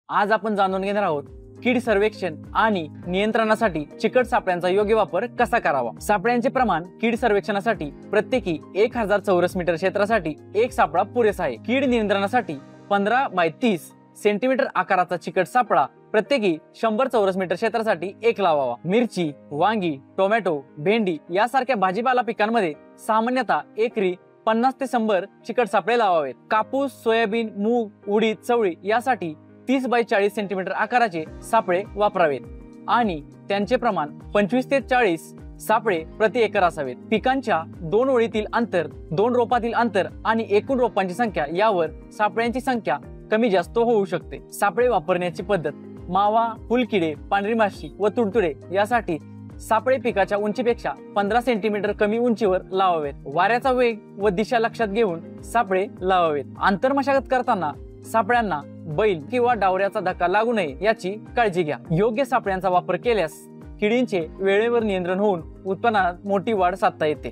आज आपण जाणून घेणार आहोत कीड सर्वेक्षण आणि नियंत्रणासाठी चिकट सापळ्यांचा योग्य वापर कसा करावा। सापळ्यांचे प्रमाण कीड सर्वेक्षणासाठी प्रत्येकी 1000 चौरस मीटर क्षेत्रासाठी एक सापळा पुरेसा आहे। कीड नियंत्रणासाठी 15 बाय 30 सेंटीमीटर आकाराचा चिकट सापळा प्रत्येकी 100 चौरस मीटर क्षेत्रासाठी एक लावावा। मिरची, वांगी, टोमॅटो, भेंडी यासारख्या भाजीपाला पिकांमध्ये सामान्यतः एकरी 50 ते 100 चिकट सापळे लावावेत। कापूस, सोयाबीन, मूग, उडीद, चवळी यासाठी 30 बाय 40 सेंटीमीटर आकाराचे सापळे वापरावेत आणि त्यांचे प्रमाण 25 ते 40 सापळे प्रति एकर असावेत। पिकांच्या 2 ओळीतील अंतर, 2 रोपातील अंतर आणि एकूण रोपांची संख्या यावर सापळ्यांची संख्या कमी जास्त होऊ शकते। सापळे वापरण्याची पद्धत: मावा, फुलकिडे, पांढरी माशी व तुडतुडे यासाठी सापळे पिकाच्या उंचीपेक्षा 15 सेंटीमीटर कमी उंचीवर लावावेत। वाऱ्याचा वेग व दिशा लक्षात घेऊन सापळे लावावेत। आंतरमशागत करताना सापळ्यांना बैल किंवा डावऱ्याचा धक्का लागू नये याची काळजी घ्या। योग्य सापळ्यांचा वापर केल्यास किडींचे वेळेवर नियंत्रण होऊन उत्पन्नात मोठी वाढ साधता येते।